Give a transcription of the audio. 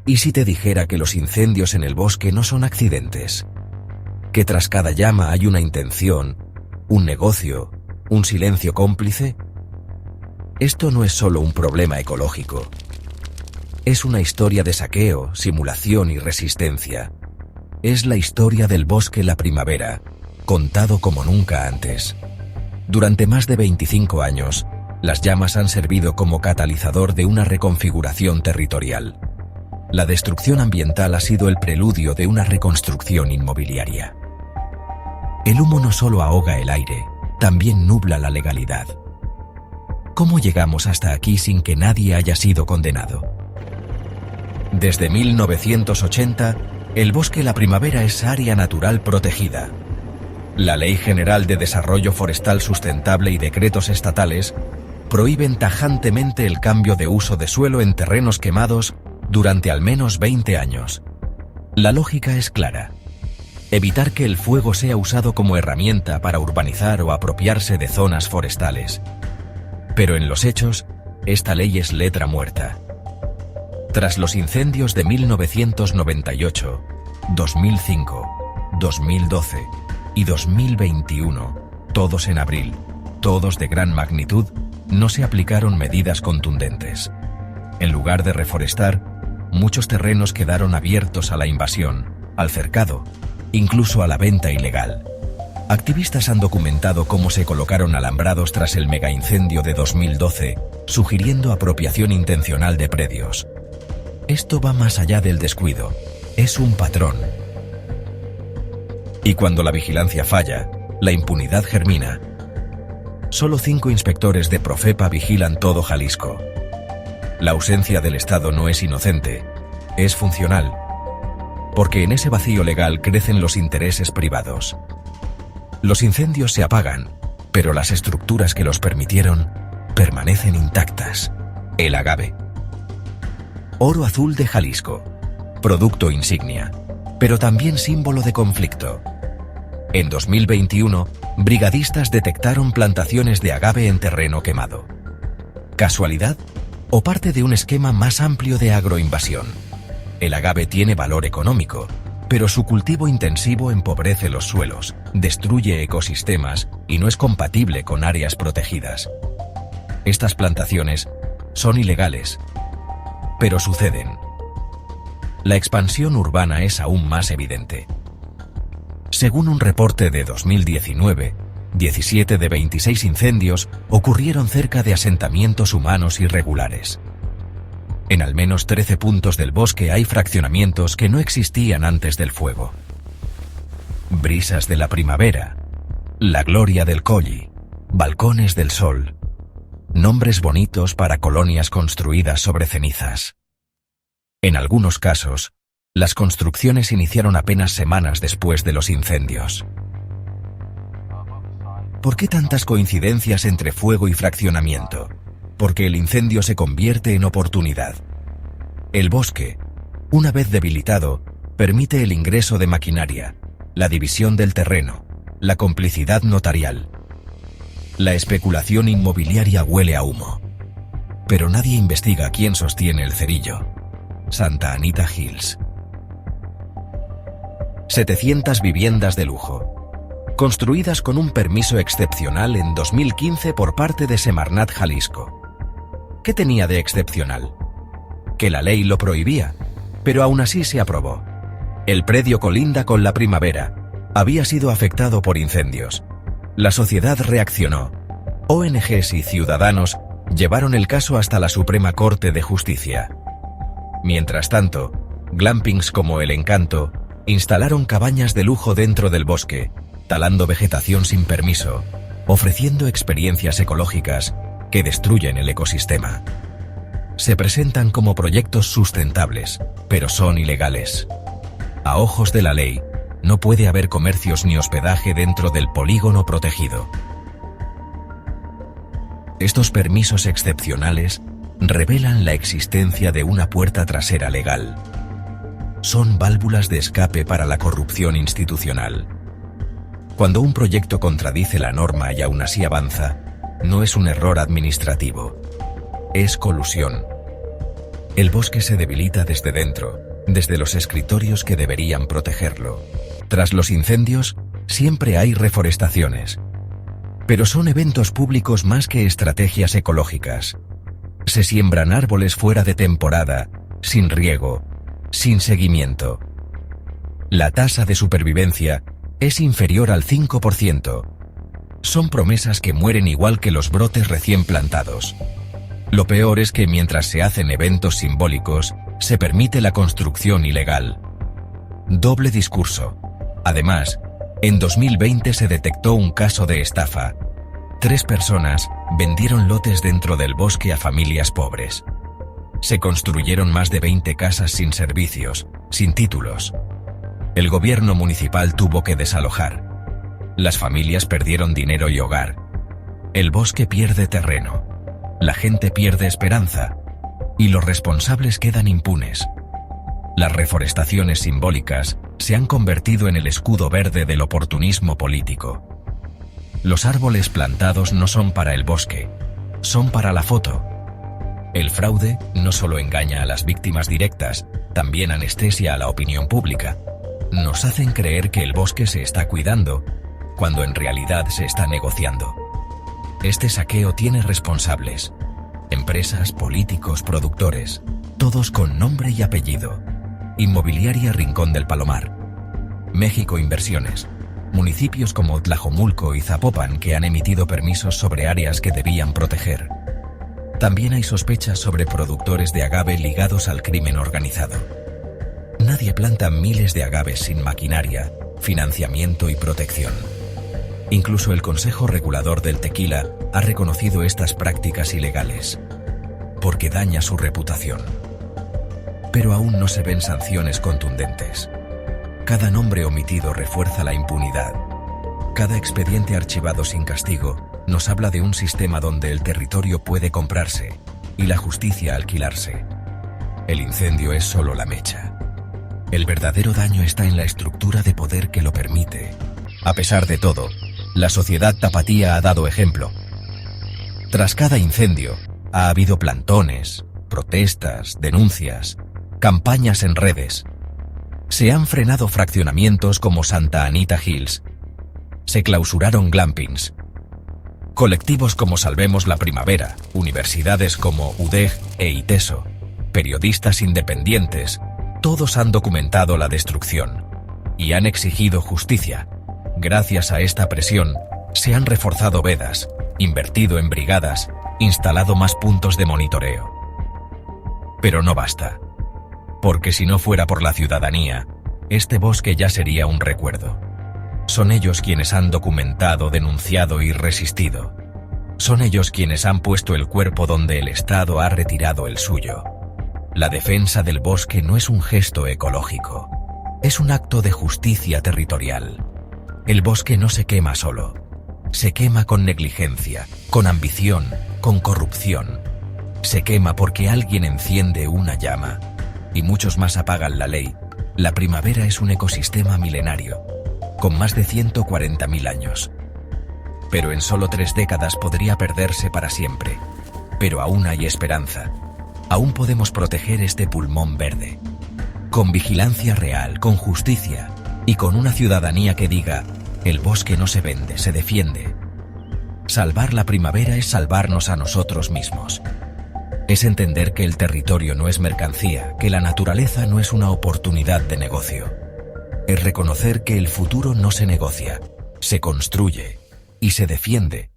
¿Y si te dijera que los incendios en el bosque no son accidentes? ¿Que tras cada llama hay una intención, un negocio, un silencio cómplice? Esto no es solo un problema ecológico. Es una historia de saqueo, simulación y resistencia. Es la historia del bosque La Primavera, contado como nunca antes. Durante más de 25 años, las llamas han servido como catalizador de una reconfiguración territorial. La destrucción ambiental ha sido el preludio de una reconstrucción inmobiliaria. El humo no solo ahoga el aire, también nubla la legalidad. ¿Cómo llegamos hasta aquí sin que nadie haya sido condenado? Desde 1980, el bosque La Primavera es área natural protegida. La Ley General de Desarrollo Forestal Sustentable y decretos estatales prohíben tajantemente el cambio de uso de suelo en terrenos quemados durante al menos 20 años. La lógica es clara: evitar que el fuego sea usado como herramienta para urbanizar o apropiarse de zonas forestales. Pero en los hechos, esta ley es letra muerta. Tras los incendios de 1998, 2005, 2012 y 2021, todos en abril, todos de gran magnitud, no se aplicaron medidas contundentes. En lugar de reforestar, muchos terrenos quedaron abiertos a la invasión, al cercado, incluso a la venta ilegal. Activistas han documentado cómo se colocaron alambrados tras el megaincendio de 2012, sugiriendo apropiación intencional de predios. Esto va más allá del descuido, es un patrón. Y cuando la vigilancia falla, la impunidad germina. Solo 5 inspectores de Profepa vigilan todo Jalisco. La ausencia del Estado no es inocente, es funcional, porque en ese vacío legal crecen los intereses privados. Los incendios se apagan, pero las estructuras que los permitieron permanecen intactas. El agave. Oro azul de Jalisco, producto insignia, pero también símbolo de conflicto. En 2021, brigadistas detectaron plantaciones de agave en terreno quemado. ¿Casualidad? ¿O parte de un esquema más amplio de agroinvasión? El agave tiene valor económico, pero su cultivo intensivo empobrece los suelos, destruye ecosistemas y no es compatible con áreas protegidas. Estas plantaciones son ilegales, pero suceden. La expansión urbana es aún más evidente. Según un reporte de 2019, 17 de 26 incendios ocurrieron cerca de asentamientos humanos irregulares. En al menos 13 puntos del bosque hay fraccionamientos que no existían antes del fuego. Brisas de la primavera, la gloria del Colli, balcones del sol. Nombres bonitos para colonias construidas sobre cenizas. En algunos casos, las construcciones iniciaron apenas semanas después de los incendios. ¿Por qué tantas coincidencias entre fuego y fraccionamiento? Porque el incendio se convierte en oportunidad. El bosque, una vez debilitado, permite el ingreso de maquinaria, la división del terreno, la complicidad notarial. La especulación inmobiliaria huele a humo. Pero nadie investiga quién sostiene el cerillo. Santa Anita Hills. 700 viviendas de lujo, construidas con un permiso excepcional en 2015 por parte de Semarnat Jalisco. ¿Qué tenía de excepcional? Que la ley lo prohibía, pero aún así se aprobó. El predio colinda con La Primavera, había sido afectado por incendios. La sociedad reaccionó. ONGs y ciudadanos llevaron el caso hasta la Suprema Corte de Justicia. Mientras tanto, glampings como El Encanto instalaron cabañas de lujo dentro del bosque, talando vegetación sin permiso, ofreciendo experiencias ecológicas que destruyen el ecosistema. Se presentan como proyectos sustentables, pero son ilegales. A ojos de la ley, no puede haber comercios ni hospedaje dentro del polígono protegido. Estos permisos excepcionales revelan la existencia de una puerta trasera legal. Son válvulas de escape para la corrupción institucional. Cuando un proyecto contradice la norma y aún así avanza, no es un error administrativo, es colusión. El bosque se debilita desde dentro, desde los escritorios que deberían protegerlo. Tras los incendios, siempre hay reforestaciones. Pero son eventos públicos más que estrategias ecológicas. Se siembran árboles fuera de temporada, sin riego, sin seguimiento. La tasa de supervivencia es inferior al 5%. Son promesas que mueren igual que los brotes recién plantados. Lo peor es que mientras se hacen eventos simbólicos, se permite la construcción ilegal. Doble discurso. Además, en 2020 se detectó un caso de estafa. 3 personas vendieron lotes dentro del bosque a familias pobres. Se construyeron más de 20 casas sin servicios, sin títulos. El gobierno municipal tuvo que desalojar. Las familias perdieron dinero y hogar. El bosque pierde terreno. La gente pierde esperanza. Y los responsables quedan impunes. Las reforestaciones simbólicas se han convertido en el escudo verde del oportunismo político. Los árboles plantados no son para el bosque, son para la foto. El fraude no solo engaña a las víctimas directas, también anestesia a la opinión pública. Nos hacen creer que el bosque se está cuidando, cuando en realidad se está negociando. Este saqueo tiene responsables: empresas, políticos, productores, todos con nombre y apellido. Inmobiliaria Rincón del Palomar, México Inversiones, municipios como Tlajomulco y Zapopan que han emitido permisos sobre áreas que debían proteger. También hay sospechas sobre productores de agave ligados al crimen organizado. Nadie planta miles de agaves sin maquinaria, financiamiento y protección. Incluso el Consejo Regulador del Tequila ha reconocido estas prácticas ilegales, porque daña su reputación. Pero aún no se ven sanciones contundentes. Cada nombre omitido refuerza la impunidad. Cada expediente archivado sin castigo nos habla de un sistema donde el territorio puede comprarse y la justicia alquilarse. El incendio es solo la mecha. El verdadero daño está en la estructura de poder que lo permite. A pesar de todo, la sociedad tapatía ha dado ejemplo. Tras cada incendio, ha habido plantones, protestas, denuncias, campañas en redes. Se han frenado fraccionamientos como Santa Anita Hills. Se clausuraron glampings. Colectivos como Salvemos la Primavera, universidades como UDEG e ITESO, periodistas independientes, todos han documentado la destrucción y han exigido justicia. Gracias a esta presión, se han reforzado vedas, invertido en brigadas, instalado más puntos de monitoreo. Pero no basta. Porque si no fuera por la ciudadanía, este bosque ya sería un recuerdo. Son ellos quienes han documentado, denunciado y resistido. Son ellos quienes han puesto el cuerpo donde el Estado ha retirado el suyo. La defensa del bosque no es un gesto ecológico, es un acto de justicia territorial. El bosque no se quema solo, se quema con negligencia, con ambición, con corrupción. Se quema porque alguien enciende una llama y muchos más apagan la ley. La primavera es un ecosistema milenario, con más de 140.000 años. Pero en solo 3 décadas podría perderse para siempre. Pero aún hay esperanza. Aún podemos proteger este pulmón verde. Con vigilancia real, con justicia y con una ciudadanía que diga: el bosque no se vende, se defiende. Salvar la primavera es salvarnos a nosotros mismos. Es entender que el territorio no es mercancía, que la naturaleza no es una oportunidad de negocio. Es reconocer que el futuro no se negocia, se construye y se defiende